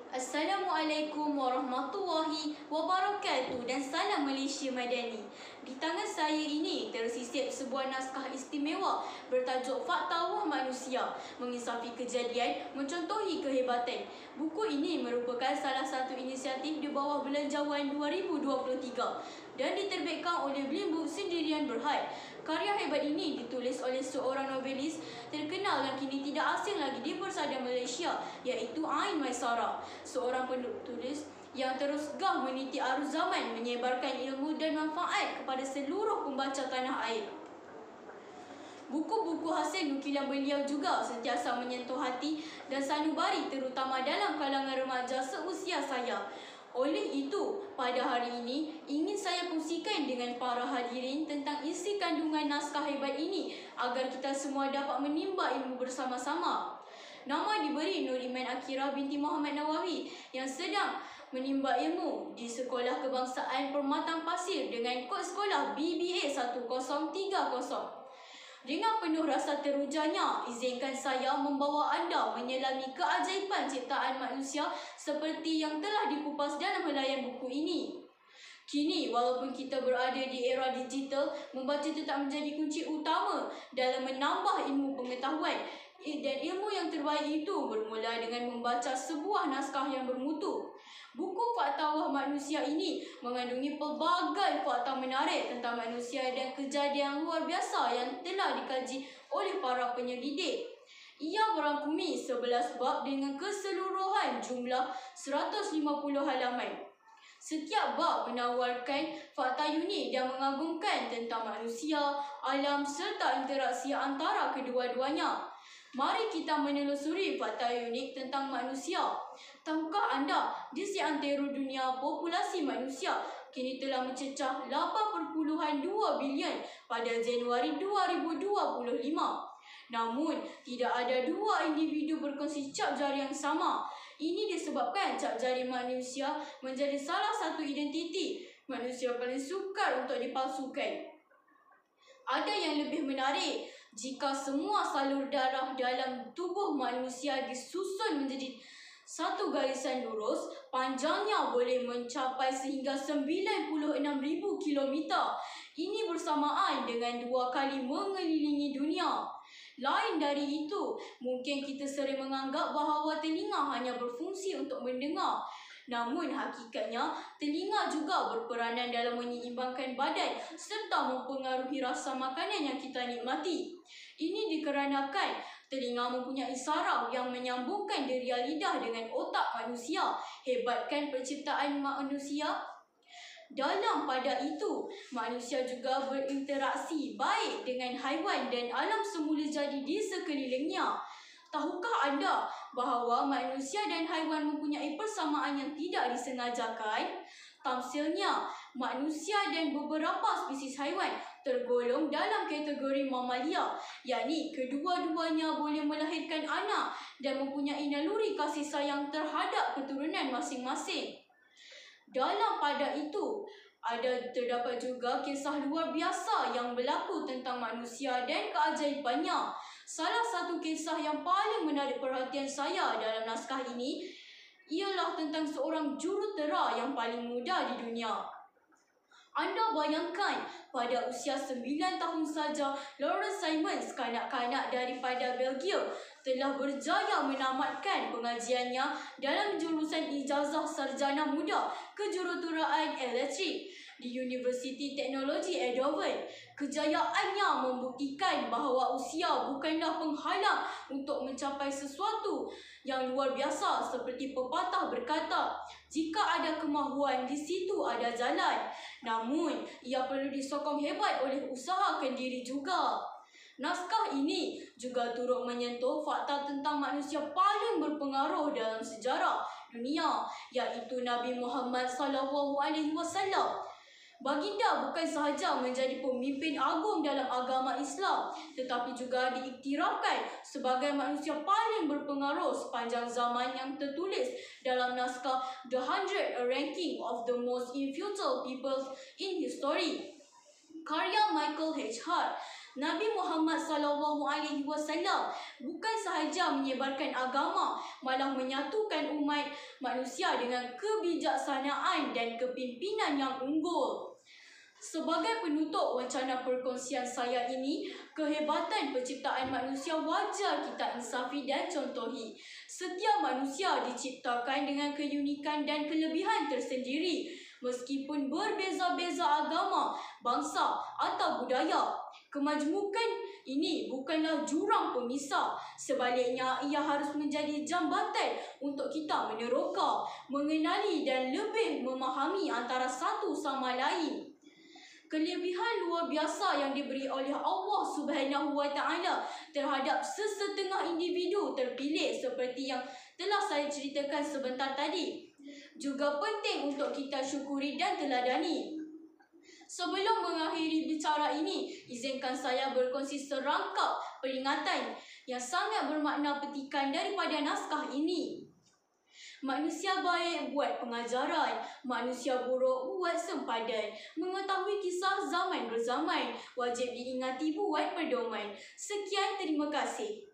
Assalamualaikum warahmatullahi wabarakatuh dan salam Malaysia Madani. Di tangan saya ini tersisip sebuah naskah istimewa bertajuk Fakta Wah Manusia, mengisafi kejadian, mencontohi kehebatan. Buku ini merupakan salah satu inisiatif di bawah Belanjawan 2023 dan diterbitkan oleh Blimbuk Sendirian Berhad. Karya hebat ini ditulis oleh seorang novelis terkenal yang kini tidak asing lagi di persada Malaysia, iaitu Ain Maisara, seorang penulis yang terus gah meniti arus zaman, menyebarkan ilmu dan manfaat kepada seluruh pembaca tanah air. Buku-buku hasil nukilan beliau juga sentiasa menyentuh hati dan sanubari, terutama dalam kalangan remaja seusia saya. Oleh itu, pada hari ini ingin saya kongsikan dengan para hadirin tentang isi kandungan naskah hebat ini agar kita semua dapat menimba ilmu bersama-sama. Nama diberi Nur Iman Akira binti Muhammad Nawawi yang sedang menimba ilmu di Sekolah Kebangsaan Permatang Pasir dengan kod sekolah BBA 1030. Dengan penuh rasa terujanya, izinkan saya membawa anda menyelami keajaiban ciptaan manusia seperti yang telah dikupas dalam helaian buku ini. Kini, walaupun kita berada di era digital, membaca tetap menjadi kunci utama dalam menambah ilmu pengetahuan. Dan ilmu yang terbaik itu bermula dengan membaca sebuah naskah yang bermutu. Buku Fakta Wah Manusia ini mengandungi pelbagai fakta menarik tentang manusia dan kejadian luar biasa yang telah dikaji oleh para penyelidik. Ia merangkumi 11 bab dengan keseluruhan jumlah 150 halaman. Setiap bab menawarkan fakta unik dan mengagumkan tentang manusia, alam serta interaksi antara kedua-duanya. Mari kita menelusuri fakta unik tentang manusia. Tahukah anda, di seantero dunia populasi manusia kini telah mencecah 8.2 bilion pada Januari 2025. Namun, tidak ada dua individu berkongsi cap jari yang sama. Ini disebabkan cap jari manusia menjadi salah satu identiti manusia paling sukar untuk dipalsukan. Ada yang lebih menarik, jika semua salur darah dalam tubuh manusia disusun menjadi satu garisan lurus, panjangnya boleh mencapai sehingga 96,000 kilometer. Ini bersamaan dengan 2 kali mengelilingi dunia. Lain dari itu, mungkin kita sering menganggap bahawa telinga hanya berfungsi untuk mendengar. Namun hakikatnya, telinga juga berperanan dalam menyeimbangkan badan serta mempengaruhi rasa makanan yang kita nikmati. Ini dikarenakan telinga mempunyai saraf yang menyambungkan deria lidah dengan otak manusia. Hebatkan penciptaan manusia. Dalam pada itu, manusia juga berinteraksi baik dengan haiwan dan alam semula jadi di sekelilingnya. Tahukah anda bahawa manusia dan haiwan mempunyai persamaan yang tidak disengajakan? Tamsilnya, manusia dan beberapa spesies haiwan tergolong dalam kategori mamalia, yakni kedua-duanya boleh melahirkan anak dan mempunyai naluri kasih sayang terhadap keturunan masing-masing. Dalam pada itu, terdapat juga kisah luar biasa yang berlaku tentang manusia dan keajaibannya. Salah satu kisah yang paling menarik perhatian saya dalam naskah ini ialah tentang seorang jurutera yang paling muda di dunia. Anda bayangkan, pada usia 9 tahun saja, Lawrence Simons, kanak-kanak daripada Belgia, telah berjaya menamatkan pengajiannya dalam jurusan ijazah sarjana muda kejuruteraan elektrik di Universiti Teknologi Eindhoven. Kejayaannya membuktikan bahawa usia bukanlah penghalang untuk mencapai sesuatu yang luar biasa, seperti pepatah berkata, jika ada kemahuan, di situ ada jalan. Namun, ia perlu disokong hebat oleh usaha kendiri juga. Naskah ini juga turut menyentuh fakta tentang manusia paling berpengaruh dalam sejarah dunia, iaitu Nabi Muhammad SAW. Baginda bukan sahaja menjadi pemimpin agung dalam agama Islam, tetapi juga diiktirafkan sebagai manusia paling berpengaruh sepanjang zaman yang tertulis dalam naskah The 100, A Ranking of the Most Influential People in History, karya Michael H. Hart. Nabi Muhammad SAW bukan sahaja menyebarkan agama, malah menyatukan umat manusia dengan kebijaksanaan dan kepimpinan yang unggul. Sebagai penutup wacana perkongsian saya ini, kehebatan penciptaan manusia wajar kita insafi dan contohi. Setiap manusia diciptakan dengan keunikan dan kelebihan tersendiri, meskipun berbeza-beza agama, bangsa atau budaya. Kemajmukan ini bukanlah jurang pemisah. Sebaliknya, ia harus menjadi jambatan untuk kita meneroka, mengenali dan lebih memahami antara satu sama lain. Kelebihan luar biasa yang diberi oleh Allah Subhanahu wa Ta'ala terhadap sesetengah individu terpilih seperti yang telah saya ceritakan sebentar tadi juga penting untuk kita syukuri dan teladani. Sebelum mengakhiri bicara ini, izinkan saya berkongsi serangkap peringatan yang sangat bermakna petikan daripada naskah ini. Manusia baik buat pengajaran, manusia buruk buat sempadan. Mengetahui kisah zaman berzaman, wajib diingati buat pedoman. Sekian, terima kasih.